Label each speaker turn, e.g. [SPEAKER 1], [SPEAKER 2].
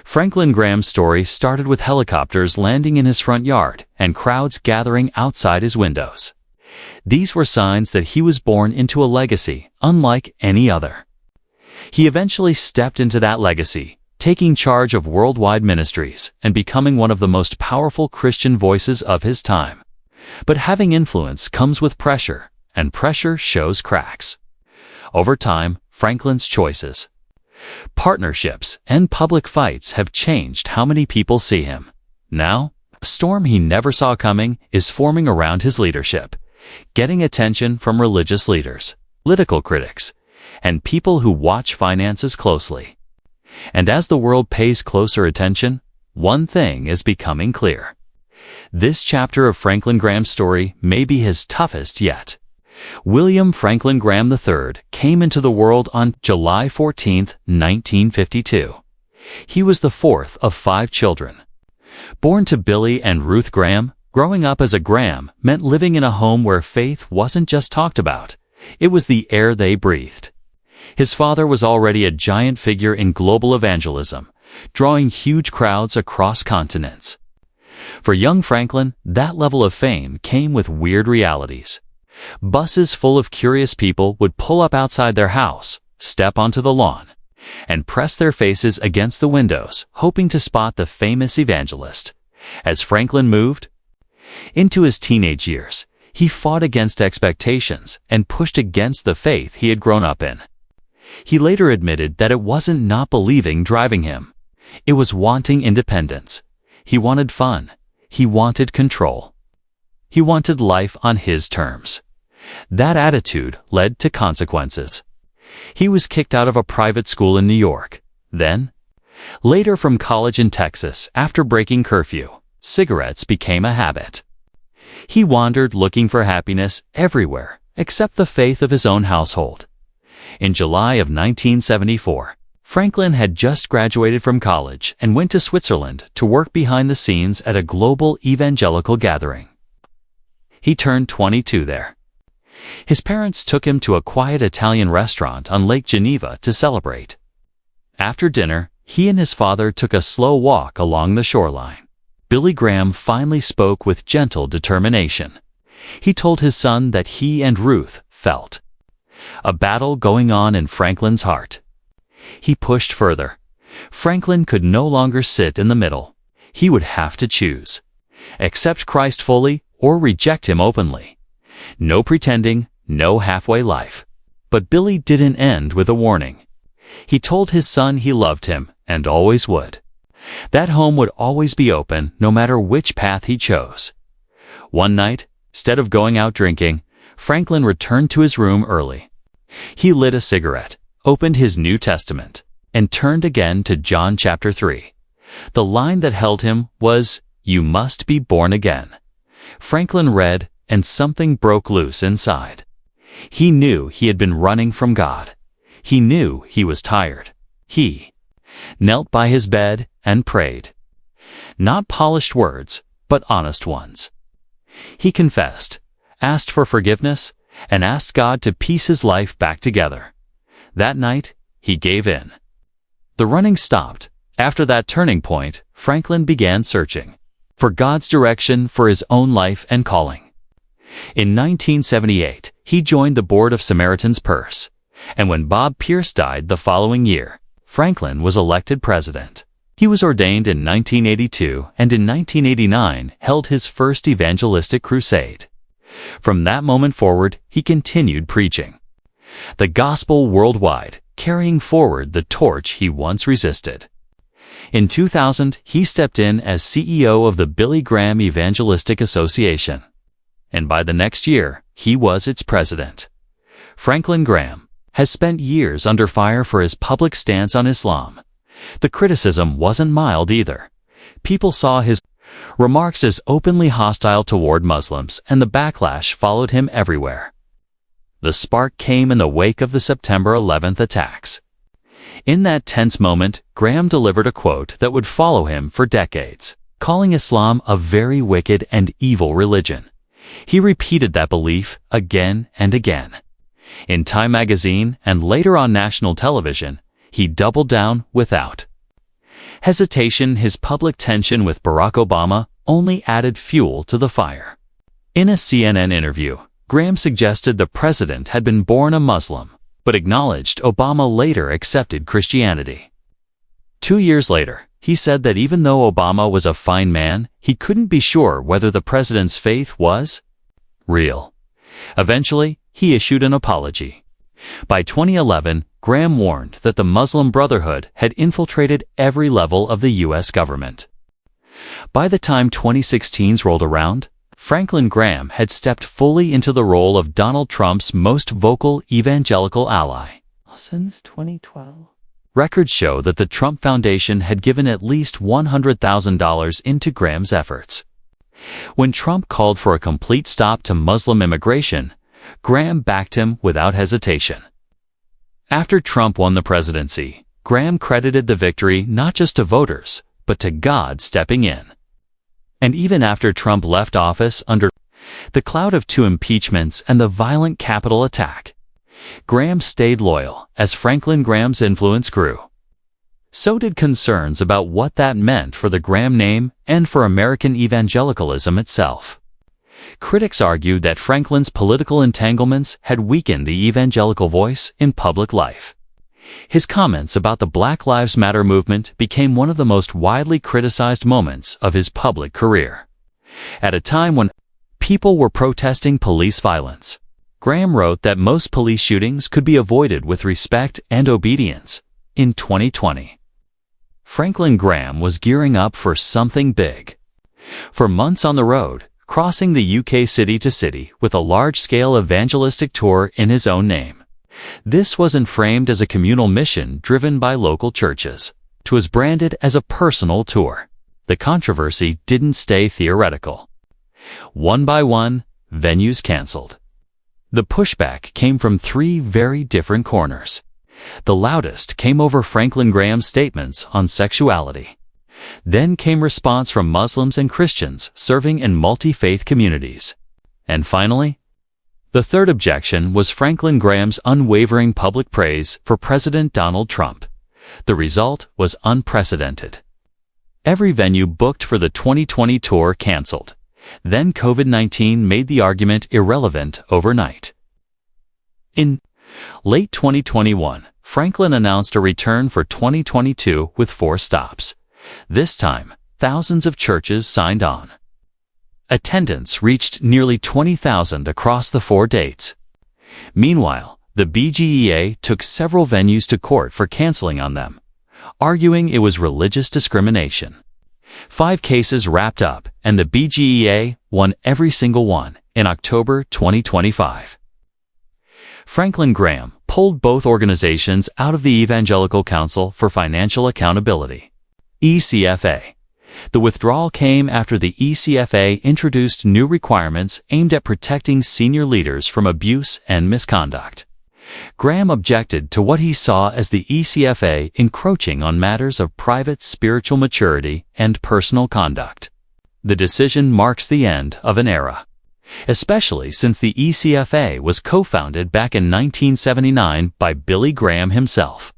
[SPEAKER 1] Franklin Graham's story started with helicopters landing in his front yard and crowds gathering outside his windows. These were signs that he was born into a legacy unlike any other. He eventually stepped into that legacy, taking charge of worldwide ministries and becoming one of the most powerful Christian voices of his time. But having influence comes with pressure, and pressure shows cracks. Over time, Franklin's choices, partnerships, and public fights have changed how many people see him. Now, a storm he never saw coming is forming around his leadership, getting attention from religious leaders, political critics, and people who watch finances closely. And as the world pays closer attention, one thing is becoming clear. This chapter of Franklin Graham's story may be his toughest yet. William Franklin Graham III came into the world on July 14, 1952. He was the fourth of 5 children. Born to Billy and Ruth Graham, growing up as a Graham meant living in a home where faith wasn't just talked about, it was the air they breathed. His father was already a giant figure in global evangelism, drawing huge crowds across continents. For young Franklin, that level of fame came with weird realities. Buses full of curious people would pull up outside their house, step onto the lawn, and press their faces against the windows, hoping to spot the famous evangelist. As Franklin moved into his teenage years, he fought against expectations and pushed against the faith he had grown up in. He later admitted that it wasn't not believing driving him. It was wanting independence. He wanted fun. He wanted control. He wanted life on his terms. That attitude led to consequences. He was kicked out of a private school in New York. Then, later from college in Texas after breaking curfew, cigarettes became a habit. He wandered looking for happiness everywhere except the faith of his own household. In July of 1974, Franklin had just graduated from college and went to Switzerland to work behind the scenes at a global evangelical gathering. He turned 22 there. His parents took him to a quiet Italian restaurant on Lake Geneva to celebrate. After dinner, he and his father took a slow walk along the shoreline. Billy Graham finally spoke with gentle determination. He told his son that he and Ruth felt a battle going on in Franklin's heart. He pushed further. Franklin could no longer sit in the middle. He would have to choose. Accept Christ fully or reject him openly. No pretending, no halfway life. But Billy didn't end with a warning. He told his son he loved him and always would. That home would always be open no matter which path he chose. One night, instead of going out drinking, Franklin returned to his room early. He lit a cigarette, opened his New Testament, and turned again to John chapter 3. The line that held him was, "You must be born again." Franklin read, and something broke loose inside. He knew he had been running from God. He knew he was tired. He knelt by his bed and prayed. Not polished words, but honest ones. He confessed, asked for forgiveness, and asked God to piece his life back together. That night, he gave in. The running stopped. After that turning point, Franklin began searching for God's direction for his own life and calling. In 1978, he joined the board of Samaritan's Purse, and when Bob Pierce died the following year, Franklin was elected president. He was ordained in 1982 and in 1989 held his first evangelistic crusade. From that moment forward, he continued preaching the gospel worldwide, carrying forward the torch he once resisted. In 2000, he stepped in as CEO of the Billy Graham Evangelistic Association, and by the next year, he was its president. Franklin Graham has spent years under fire for his public stance on Islam. The criticism wasn't mild either. People saw his remarks as openly hostile toward Muslims, and the backlash followed him everywhere. The spark came in the wake of the September 11th attacks. In that tense moment, Graham delivered a quote that would follow him for decades, calling Islam a very wicked and evil religion. He repeated that belief again and again. In Time magazine and later on national television, he doubled down without hesitation, his public tension with Barack Obama only added fuel to the fire. In a CNN interview, Graham suggested the president had been born a Muslim, but acknowledged Obama later accepted Christianity. 2 years later, he said that even though Obama was a fine man, he couldn't be sure whether the president's faith was real. Eventually, he issued an apology. By 2011, Graham warned that the Muslim Brotherhood had infiltrated every level of the U.S. government. By the time 2016's rolled around, Franklin Graham had stepped fully into the role of Donald Trump's most vocal evangelical ally. Since 2012. Records show that the Trump Foundation had given at least $100,000 into Graham's efforts. When Trump called for a complete stop to Muslim immigration, Graham backed him without hesitation. After Trump won the presidency, Graham credited the victory not just to voters, but to God stepping in. And even after Trump left office under the cloud of 2 impeachments and the violent Capitol attack, Graham stayed loyal as Franklin Graham's influence grew. So did concerns about what that meant for the Graham name and for American evangelicalism itself. Critics argued that Franklin's political entanglements had weakened the evangelical voice in public life. His comments about the Black Lives Matter movement became one of the most widely criticized moments of his public career. At a time when people were protesting police violence, Graham wrote that most police shootings could be avoided with respect and obedience. In 2020, Franklin Graham was gearing up for something big. For months on the road, crossing the UK city to city with a large-scale evangelistic tour in his own name. This wasn't framed as a communal mission driven by local churches. It was branded as a personal tour. The controversy didn't stay theoretical. One by one, venues canceled. The pushback came from 3 very different corners. The loudest came over Franklin Graham's statements on sexuality. Then came response from Muslims and Christians serving in multi-faith communities. And finally, the third objection was Franklin Graham's unwavering public praise for President Donald Trump. The result was unprecedented. Every venue booked for the 2020 tour canceled. Then COVID-19 made the argument irrelevant overnight. In late 2021, Franklin announced a return for 2022 with 4 stops. This time, thousands of churches signed on. Attendance reached nearly 20,000 across the 4 dates. Meanwhile, the BGEA took several venues to court for canceling on them, arguing it was religious discrimination. 5 cases wrapped up, and the BGEA won every single one in October 2025. Franklin Graham pulled both organizations out of the Evangelical Council for Financial Accountability, ECFA. The withdrawal came after the ECFA introduced new requirements aimed at protecting senior leaders from abuse and misconduct. Graham objected to what he saw as the ECFA encroaching on matters of private spiritual maturity and personal conduct. The decision marks the end of an era, especially since the ECFA was co-founded back in 1979 by Billy Graham himself.